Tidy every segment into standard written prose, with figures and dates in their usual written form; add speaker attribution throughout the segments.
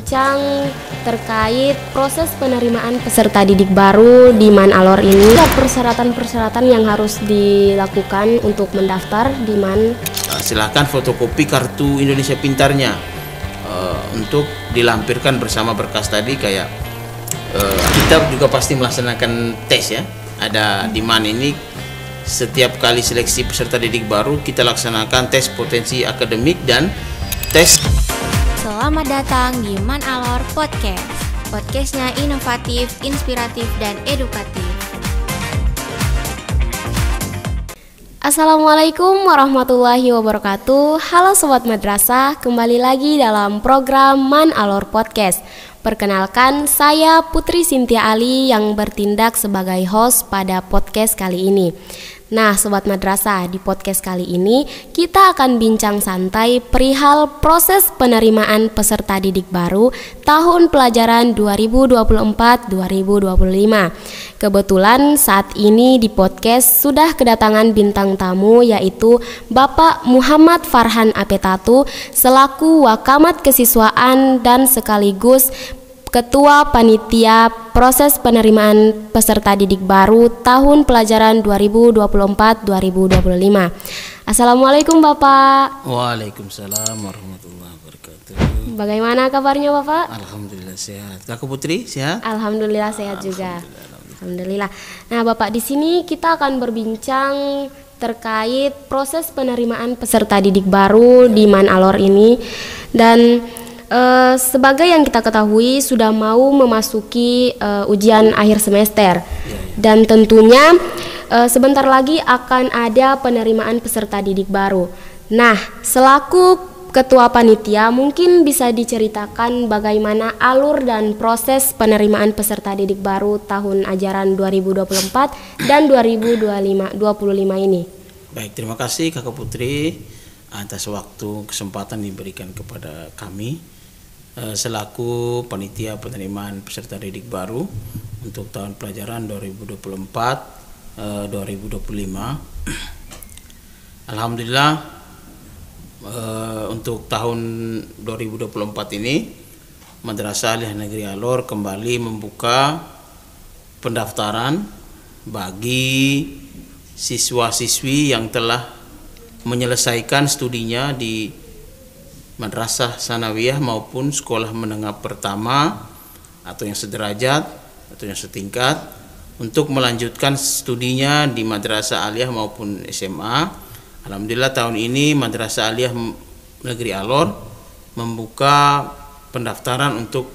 Speaker 1: berbincang terkait proses penerimaan peserta didik baru di Man Alor ini. Persyaratan-persyaratan yang harus dilakukan untuk mendaftar di Man.
Speaker 2: Silahkan fotokopi kartu Indonesia Pintarnya untuk dilampirkan bersama berkas tadi. Kayak kita juga pasti melaksanakan tes ya. Ada di Man ini setiap kali seleksi peserta didik baru kita laksanakan tes potensi akademik dan tes.
Speaker 3: Selamat datang di Man Alor Podcast. Podcastnya inovatif, inspiratif, dan edukatif.
Speaker 1: Assalamualaikum warahmatullahi wabarakatuh. Halo Sobat Madrasah, kembali lagi dalam program Man Alor Podcast. Perkenalkan, saya Putri Sintia Ali yang bertindak sebagai host pada podcast kali ini. Nah, Sobat Madrasah, di podcast kali ini kita akan bincang santai perihal proses penerimaan peserta didik baru tahun pelajaran 2024-2025. Kebetulan saat ini di podcast sudah kedatangan bintang tamu, yaitu Bapak Muhammad Farhan Apetatu selaku Wakamat Kesiswaan dan sekaligus Ketua Panitia Proses Penerimaan Peserta Didik Baru tahun pelajaran 2024-2025. Assalamualaikum Bapak.
Speaker 2: Waalaikumsalam warahmatullahi wabarakatuh.
Speaker 1: Bagaimana kabarnya Bapak?
Speaker 2: Alhamdulillah sehat. Kakak Putri sehat?
Speaker 1: Alhamdulillah sehat juga. Alhamdulillah. Nah Bapak, di sini kita akan berbincang terkait proses penerimaan peserta didik baru di Man Alor ini. Dan sebagai yang kita ketahui sudah mau memasuki ujian akhir semester, dan tentunya sebentar lagi akan ada penerimaan peserta didik baru. Nah, selaku ketua panitia mungkin bisa diceritakan bagaimana alur dan proses penerimaan peserta didik baru tahun ajaran 2024 dan 2025 ini.
Speaker 2: Baik, terima kasih Kakak Putri atas waktu kesempatan diberikan kepada kami selaku panitia penerimaan peserta didik baru untuk tahun pelajaran 2024-2025. Alhamdulillah untuk tahun 2024 ini Madrasah Aliyah Negeri Alor kembali membuka pendaftaran bagi siswa-siswi yang telah menyelesaikan studinya di Madrasah Sanawiyah maupun sekolah menengah pertama atau yang sederajat atau yang setingkat untuk melanjutkan studinya di Madrasah Aliyah maupun SMA. Alhamdulillah tahun ini Madrasah Aliyah Negeri Alor membuka pendaftaran untuk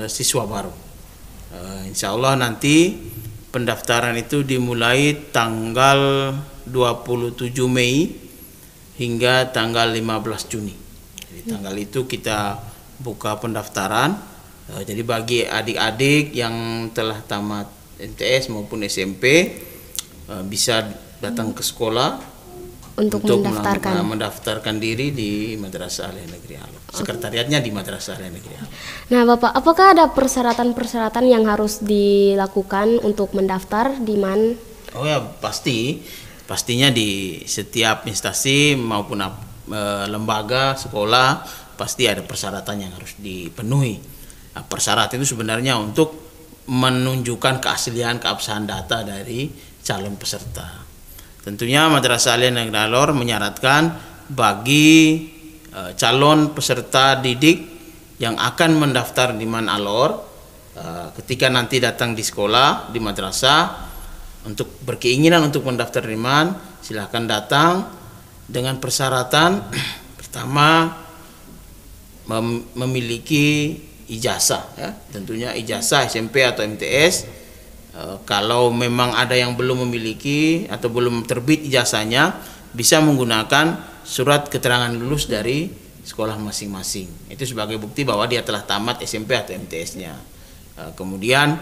Speaker 2: siswa baru. Insya Allah nanti pendaftaran itu dimulai tanggal 27 Mei hingga tanggal 15 Juni. Jadi tanggal itu kita buka pendaftaran. Jadi bagi adik-adik yang telah tamat MTS maupun SMP bisa datang ke sekolah untuk mendaftarkan diri di Madrasah Aliyah Negeri Alor. Sekretariatnya di Madrasah Aliyah Negeri Alor.
Speaker 1: Nah Bapak, apakah ada persyaratan-persyaratan yang harus dilakukan untuk mendaftar di Man?
Speaker 2: Oh ya, pastinya di setiap instansi maupun lembaga sekolah pasti ada persyaratan yang harus dipenuhi. Nah, persyaratan itu sebenarnya untuk menunjukkan keaslian keabsahan data dari calon peserta. Tentunya Madrasah Aliyah Negeri Alor menyaratkan bagi calon peserta didik yang akan mendaftar di Man Alor ketika nanti datang di sekolah di madrasah untuk berkeinginan untuk mendaftar di Man, silahkan datang dengan persyaratan pertama memiliki ijazah ya, tentunya ijazah SMP atau MTS. Kalau memang ada yang belum memiliki atau belum terbit ijazahnya, bisa menggunakan surat keterangan lulus dari sekolah masing-masing. Itu sebagai bukti bahwa dia telah tamat SMP atau MTS-nya. Kemudian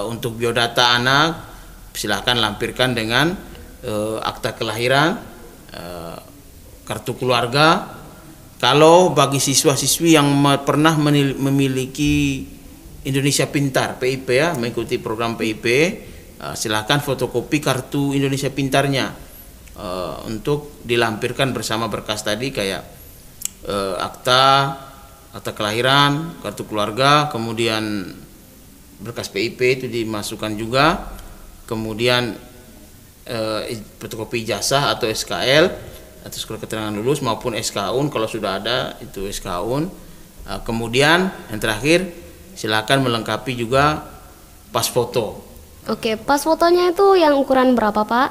Speaker 2: untuk biodata anak silahkan lampirkan dengan akta kelahiran, kartu keluarga. Kalau bagi siswa-siswi yang pernah memiliki Indonesia Pintar PIP ya, mengikuti program PIP, silahkan fotokopi kartu Indonesia Pintarnya untuk dilampirkan bersama berkas tadi, kayak akta akta kelahiran, kartu keluarga, kemudian berkas PIP itu dimasukkan juga, kemudian fotokopi ijazah atau SKL atau surat keterangan lulus maupun SKUN kalau sudah ada itu SKUN. Kemudian yang terakhir silakan melengkapi juga pas foto.
Speaker 1: Oke, pas fotonya itu yang ukuran berapa, Pak?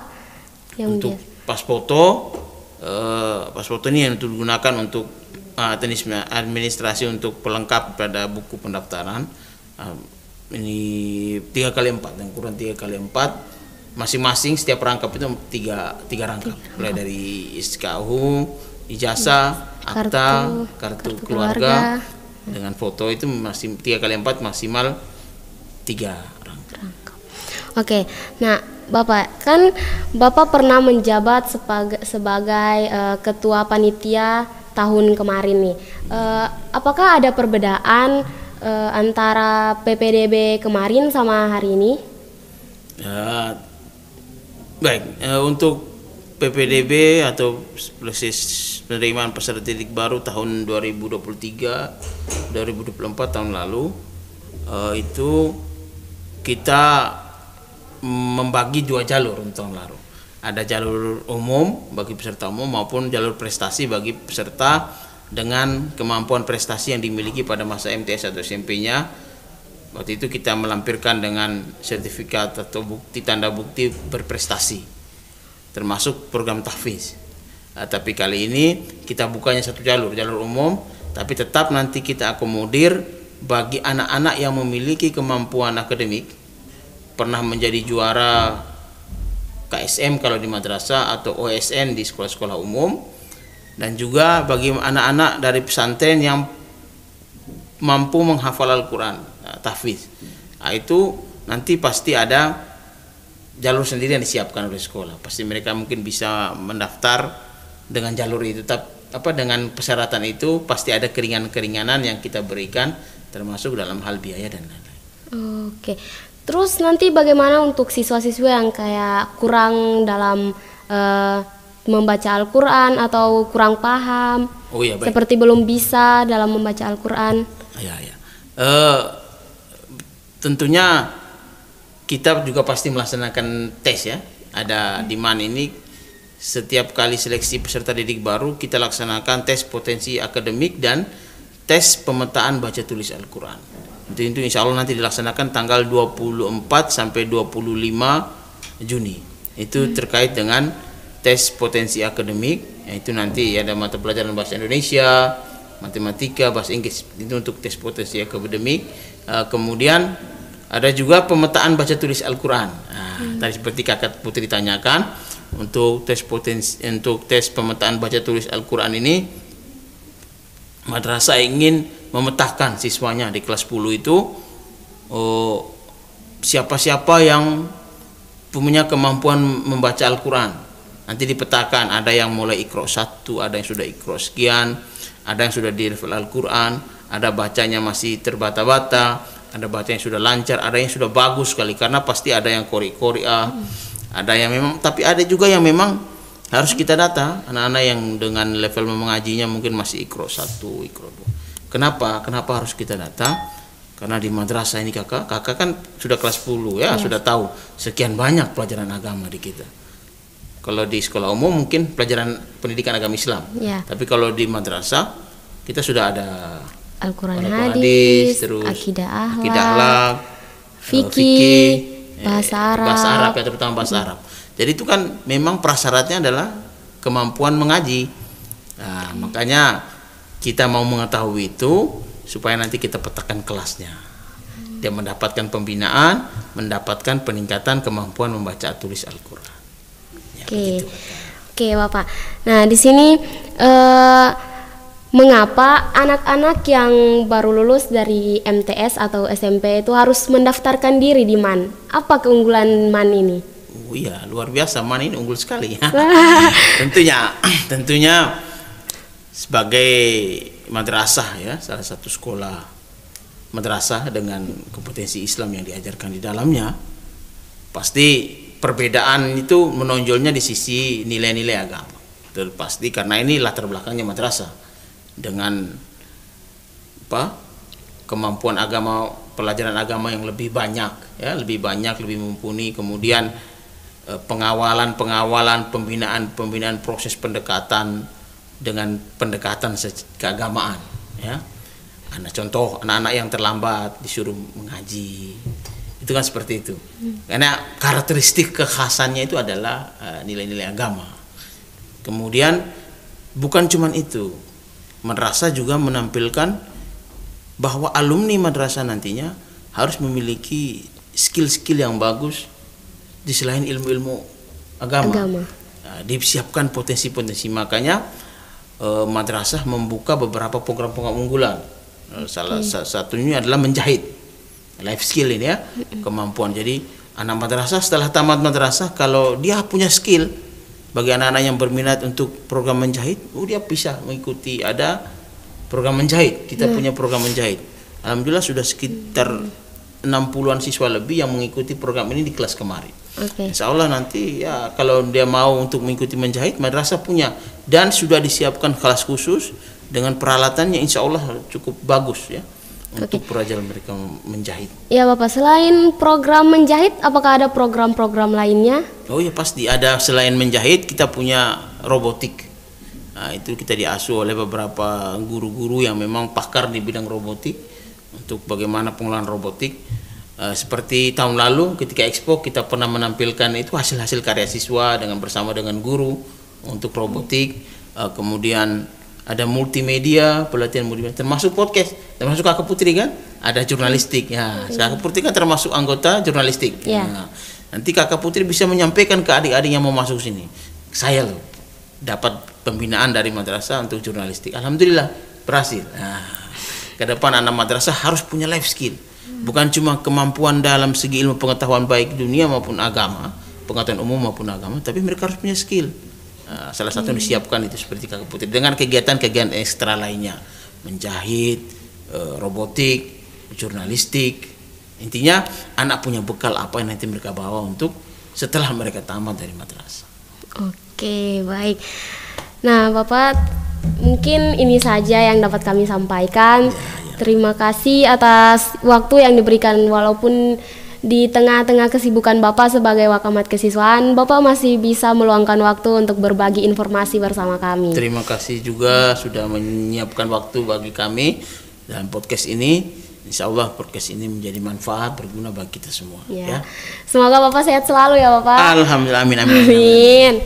Speaker 1: Yang
Speaker 2: Untuk pas foto ini yang digunakan untuk administrasi untuk pelengkap pada buku pendaftaran. Ini 3x4, yang ukuran 3x4. Masing-masing setiap rangkap itu tiga rangkap, mulai dari SKU, ijazah, akta, kartu keluarga dengan foto itu masih 3x4 maksimal 3 rangkap.
Speaker 1: Oke, nah Bapak kan Bapak pernah menjabat sebagai ketua panitia tahun kemarin nih. Apakah ada perbedaan antara PPDB kemarin sama hari ini?
Speaker 2: Baik, untuk PPDB atau proses penerimaan peserta didik baru tahun 2023-2024 tahun lalu itu kita membagi 2 jalur untuk tahun lalu. Ada jalur umum bagi peserta umum maupun jalur prestasi bagi peserta dengan kemampuan prestasi yang dimiliki pada masa MTS atau SMP-nya. Waktu itu kita melampirkan dengan sertifikat atau bukti tanda bukti berprestasi, termasuk program tahfiz. Tapi kali ini kita bukanya satu jalur umum, tapi tetap nanti kita akomodir bagi anak-anak yang memiliki kemampuan akademik, pernah menjadi juara KSM kalau di madrasah atau OSN di sekolah-sekolah umum, dan juga bagi anak-anak dari pesantren yang mampu menghafal Al-Quran tahfiz. Itu nanti pasti ada jalur sendiri yang disiapkan oleh sekolah. Pasti mereka mungkin bisa mendaftar dengan jalur itu. Dengan persyaratan itu pasti ada keringanan-keringanan yang kita berikan, termasuk dalam hal biaya dan lain-lain.
Speaker 1: Oke. Terus nanti bagaimana untuk siswa-siswa yang kayak kurang dalam membaca Al-Quran atau kurang paham?
Speaker 2: Oh iya, baik.
Speaker 1: Seperti belum bisa dalam membaca Al-Quran?
Speaker 2: Ya. Tentunya kita juga pasti melaksanakan tes ya. Ada di MAN ini setiap kali seleksi peserta didik baru kita laksanakan tes potensi akademik dan tes pemetaan baca tulis Al-Quran. Itu insya Allah nanti dilaksanakan tanggal 24 sampai 25 Juni. Itu terkait dengan tes potensi akademik, yaitu nanti ada mata pelajaran bahasa Indonesia, matematika, bahasa Inggris. Itu untuk tes potensi akademik. Kemudian ada juga pemetaan baca tulis Al-Quran. Tadi seperti Kakak Putri tanyakan, untuk tes pemetaan baca tulis Al-Quran ini madrasah ingin memetakan siswanya di kelas 10 itu siapa-siapa yang punya kemampuan membaca Al-Quran. Nanti dipetakan, ada yang mulai Iqra 1, ada yang sudah Iqra sekian, ada yang sudah di level Al-Quran, ada bacanya masih terbata-bata, ada baca yang sudah lancar, ada yang sudah bagus sekali, karena pasti ada yang qori-qori'ah, ada yang memang, tapi ada juga yang memang harus kita data, anak-anak yang dengan level mengajinya mungkin masih Iqra 1, Iqra 2. Kenapa harus kita data? Karena di madrasah ini kakak kan sudah kelas 10 ya, sudah tahu sekian banyak pelajaran agama di kita. Kalau di sekolah umum mungkin pelajaran pendidikan agama Islam, tapi kalau di madrasah kita sudah ada
Speaker 1: Al-Quran hadis, terus akidah akhlak, fikih, bahasa Arab
Speaker 2: ya, terutama bahasa Arab. Jadi itu kan memang prasyaratnya adalah kemampuan mengaji. Nah, makanya kita mau mengetahui itu supaya nanti kita petakan kelasnya. Dia mendapatkan pembinaan, mendapatkan peningkatan kemampuan membaca tulis Al-Quran.
Speaker 1: Oke, Bapak. Nah, di sini mengapa anak-anak yang baru lulus dari MTS atau SMP itu harus mendaftarkan diri di MAN? Apa keunggulan MAN ini?
Speaker 2: Oh iya, luar biasa, MAN ini unggul sekali ya. tentunya sebagai madrasah ya, salah satu sekolah madrasah dengan kompetensi Islam yang diajarkan di dalamnya, pasti perbedaan itu menonjolnya di sisi nilai-nilai agama. Itu pasti karena ini latar belakangnya madrasah dengan kemampuan agama, pelajaran agama yang lebih banyak, ya, lebih mumpuni. Kemudian pengawalan, pembinaan proses pendekatan dengan pendekatan keagamaan, ya. Anak-anak yang terlambat disuruh mengaji, itu kan seperti itu. Karena karakteristik kekhasannya itu adalah nilai-nilai agama. Kemudian bukan cuma itu, madrasah juga menampilkan bahwa alumni madrasah nantinya harus memiliki skill-skill yang bagus di selain ilmu-ilmu agama. Nah, disiapkan potensi-potensi, makanya madrasah membuka beberapa program-program unggulan. Salah satunya adalah menjahit, life skill ini, ya, kemampuan. Jadi anak madrasah setelah tamat madrasah, kalau dia punya skill, bagi anak-anak yang berminat untuk program menjahit, dia bisa mengikuti, ada program menjahit. Kita punya program menjahit. Alhamdulillah sudah sekitar 60-an siswa lebih yang mengikuti program ini di kelas kemarin. Insya Allah nanti, ya, kalau dia mau untuk mengikuti menjahit, madrasah punya, dan sudah disiapkan kelas khusus dengan peralatannya insya Allah cukup bagus, ya, untuk belajar mereka menjahit.
Speaker 1: Ya Bapak, selain program menjahit, apakah ada program-program lainnya?
Speaker 2: Oh ya, pasti ada. Selain menjahit, kita punya robotik. Nah, itu kita diasuh oleh beberapa guru-guru yang memang pakar di bidang robotik untuk bagaimana pengelolaan robotik. Seperti tahun lalu ketika Expo, kita pernah menampilkan itu hasil-hasil karya siswa bersama dengan guru untuk robotik. Kemudian ada multimedia, pelatihan multimedia, termasuk podcast, termasuk Kakak Putri kan, ada jurnalistik. Ya, Kakak Putri kan termasuk anggota jurnalistik. Nah, nanti Kakak Putri bisa menyampaikan ke adik-adik yang mau masuk sini, saya loh dapat pembinaan dari madrasah untuk jurnalistik. Alhamdulillah berhasil. Nah, ke depan anak madrasah harus punya life skill, bukan cuma kemampuan dalam segi ilmu pengetahuan baik dunia maupun agama, pengetahuan umum maupun agama, tapi mereka harus punya skill. Salah satu yang disiapkan itu seperti Kakak Putri, dengan kegiatan-kegiatan ekstra lainnya, menjahit, robotik, jurnalistik. Intinya anak punya bekal apa yang nanti mereka bawa untuk setelah mereka tamat dari madrasah.
Speaker 1: Oke, baik. Nah Bapak, mungkin ini saja yang dapat kami sampaikan. Terima kasih atas waktu yang diberikan, walaupun di tengah-tengah kesibukan Bapak sebagai Wakamat Kesiswaan, Bapak masih bisa meluangkan waktu untuk berbagi informasi bersama kami.
Speaker 2: Terima kasih juga sudah menyiapkan waktu bagi kami dalam podcast ini. Insya Allah podcast ini menjadi manfaat, berguna bagi kita semua. Ya.
Speaker 1: Semoga Bapak sehat selalu ya Bapak.
Speaker 2: Alhamdulillah, amin.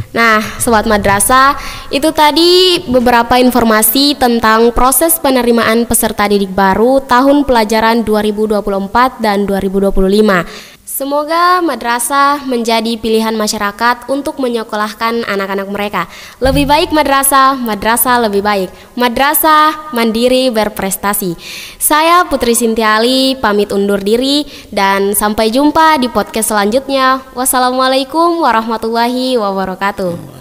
Speaker 1: Nah, Sobat Madrasah, itu tadi beberapa informasi tentang proses penerimaan peserta didik baru tahun pelajaran 2024 dan 2025. Semoga madrasah menjadi pilihan masyarakat untuk menyekolahkan anak-anak mereka. Lebih baik madrasah lebih baik. Madrasah mandiri berprestasi. Saya Putri Sintiali pamit undur diri dan sampai jumpa di podcast selanjutnya. Wassalamualaikum warahmatullahi wabarakatuh.